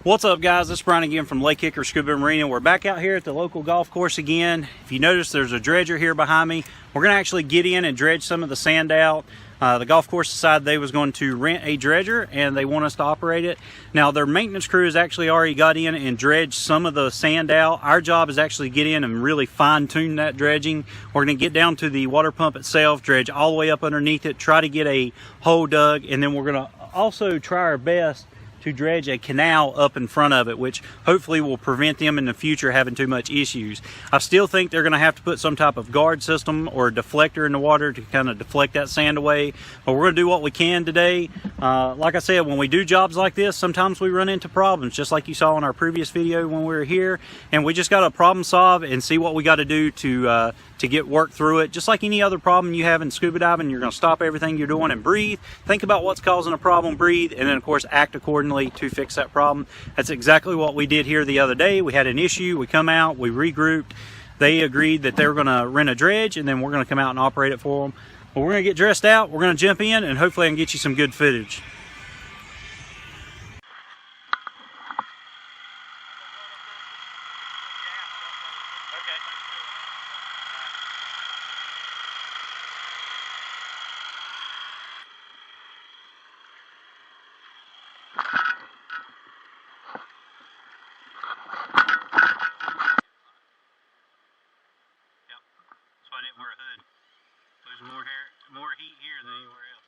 What's up, guys? This is Brian again from Lake Hickory Scuba Marina. We're back out here at the local golf course again. If you notice, there's a dredger here behind me. We're going to actually get in and dredge some of the sand out. The golf course decided they was going to rent a dredger and they want us to operate it. Now, their maintenance crew has actually already got in and dredged some of the sand out. Our job is actually get in and really fine tune that dredging. We're going to get down to the water pump itself, dredge all the way up underneath it, try to get a hole dug, and then we're going to also try our best to dredge a canal up in front of it, which hopefully will prevent them in the future having too much issues. I still think they're going to have to put some type of guard system or a deflector in the water to kind of deflect that sand away, but we're going to do what we can today. Like I said, when we do jobs like this, sometimes we run into problems, just like you saw in our previous video when we were here, and we just got to problem solve and see what we got to do to get work through it. Just like any other problem you have in scuba diving, you're going to stop everything you're doing and breathe, think about what's causing a problem, breathe, and then of course act accordingly to fix that problem. That's exactly what we did here the other day. We had an issue, we come out, we regrouped, they agreed that they were going to rent a dredge, and then we're going to come out and operate it for them. But we're going to get dressed out, we're going to jump in, and hopefully I can get you some good footage. I didn't wear a hood. There's more heat here than anywhere else.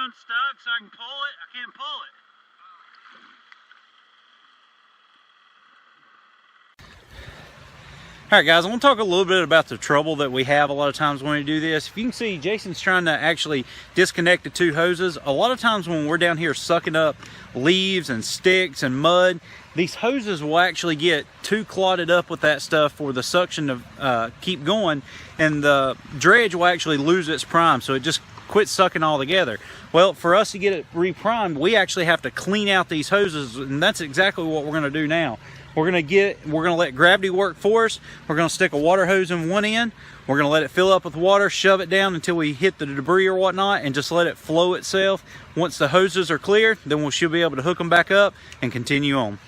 unstuck so I can pull it. I can't pull it. Alright guys, I want to talk a little bit about the trouble that we have a lot of times when we do this. If you can see, Jason's trying to actually disconnect the two hoses. A lot of times when we're down here sucking up leaves and sticks and mud, these hoses will actually get too clotted up with that stuff for the suction to keep going, and the dredge will actually lose its prime, so it just quits sucking altogether. Well, for us to get it reprimed, we actually have to clean out these hoses, and that's exactly what we're going to do now. We're gonna let gravity work for us. We're gonna stick a water hose in one end. We're gonna let it fill up with water, shove it down until we hit the debris or whatnot, and just let it flow itself. Once the hoses are clear, then we should be able to hook them back up and continue on.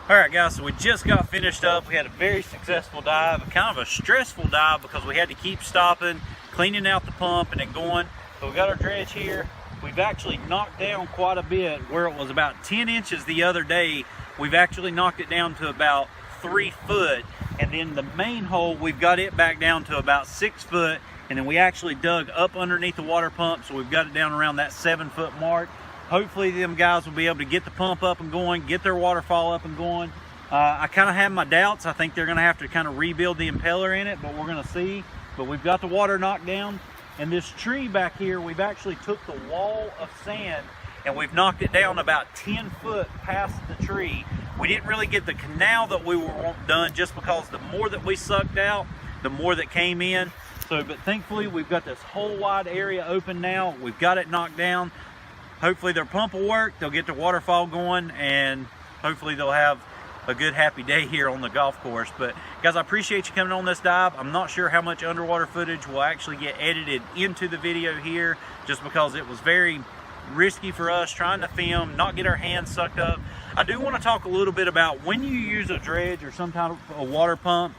Alright guys, so we just got finished up. We had a very successful dive, kind of a stressful dive because we had to keep stopping, cleaning out the pump and then going. But we got our dredge here. We've actually knocked down quite a bit. Where it was about 10 inches the other day, we've actually knocked it down to about 3 foot. And then the main hole, we've got it back down to about 6 foot. And then we actually dug up underneath the water pump, so we've got it down around that 7 foot mark. Hopefully them guys will be able to get the pump up and going, get their waterfall up and going. I kind of have my doubts. I think they're going to have to kind of rebuild the impeller in it, but we're going to see. But we've got the water knocked down. And this tree back here, we've actually took the wall of sand and we've knocked it down about 10 foot past the tree. We didn't really get the canal that we were wanting done just because the more that we sucked out, the more that came in. So, but thankfully we've got this whole wide area open now. We've got it knocked down. Hopefully their pump will work, they'll get the waterfall going, and hopefully they'll have a good happy day here on the golf course. But guys, I appreciate you coming on this dive. I'm not sure how much underwater footage will actually get edited into the video here, just because it was very risky for us trying to film, not get our hands sucked up. I do want to talk a little bit about when you use a dredge or some kind of a water pump,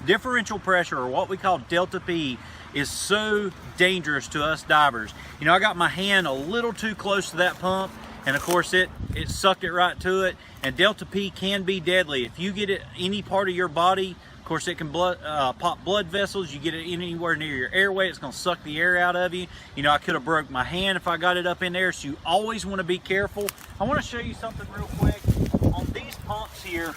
differential pressure, or what we call delta P, is so dangerous to us divers. You know, I got my hand a little too close to that pump, and of course it sucked it right to it. And delta P can be deadly. If you get it any part of your body, of course it can pop blood vessels. You get it anywhere near your airway, it's going to suck the air out of you. You know, I could have broke my hand if I got it up in there, so you always want to be careful. I want to show you something real quick. On these pumps here,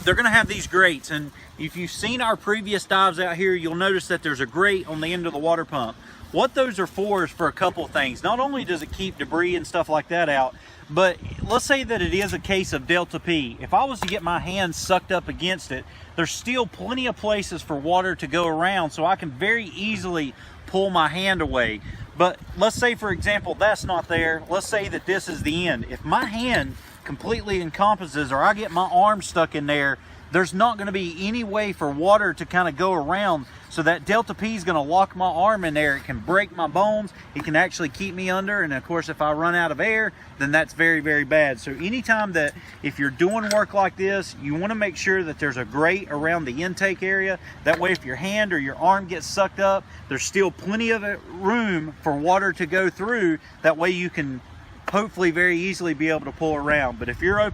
they're going to have these grates, and if you've seen our previous dives out here, you'll notice that there's a grate on the end of the water pump. What those are for is for a couple of things. Not only does it keep debris and stuff like that out, but let's say that it is a case of delta P. If I was to get my hand sucked up against it, there's still plenty of places for water to go around, so I can very easily pull my hand away. But let's say, for example, that's not there. Let's say that this is the end. If my hand completely encompasses, or I get my arm stuck in there, there's not going to be any way for water to kind of go around. So that delta P is going to lock my arm in there. It can break my bones. It can actually keep me under. And of course, if I run out of air, then that's very, very bad. So anytime that, if you're doing work like this, you want to make sure that there's a grate around the intake area. That way, if your hand or your arm gets sucked up, there's still plenty of room for water to go through. That way you can hopefully very easily be able to pull around. But if you're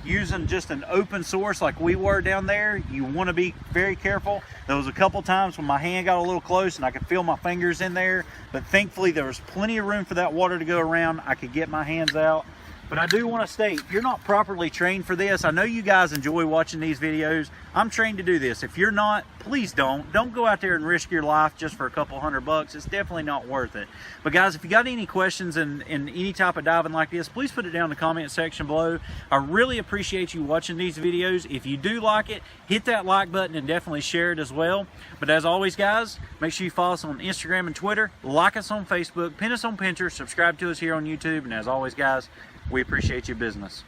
using just an open source like we were down there, you want to be very careful. There was a couple times when my hand got a little close and I could feel my fingers in there, but thankfully there was plenty of room for that water to go around. I could get my hands out. But I do want to state, if you're not properly trained for this, I know you guys enjoy watching these videos. I'm trained to do this. If you're not, please don't go out there and risk your life just for a couple $100. It's definitely not worth it. But guys, if you got any questions in any type of diving like this, please put it down in the comment section below. I really appreciate you watching these videos. If you do like it, hit that like button and definitely share it as well. But as always, guys, make sure you follow us on Instagram and Twitter, like us on Facebook, pin us on Pinterest, subscribe to us here on YouTube, and as always, guys, we appreciate your business.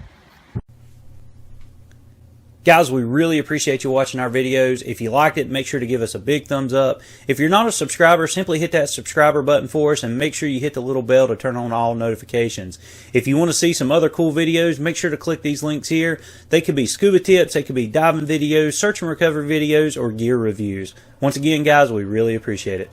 Guys, we really appreciate you watching our videos. If you liked it, make sure to give us a big thumbs up. If you're not a subscriber, simply hit that subscriber button for us and make sure you hit the little bell to turn on all notifications. If you want to see some other cool videos, make sure to click these links here. They could be scuba tips, they could be diving videos, search and recovery videos, or gear reviews. Once again, guys, we really appreciate it.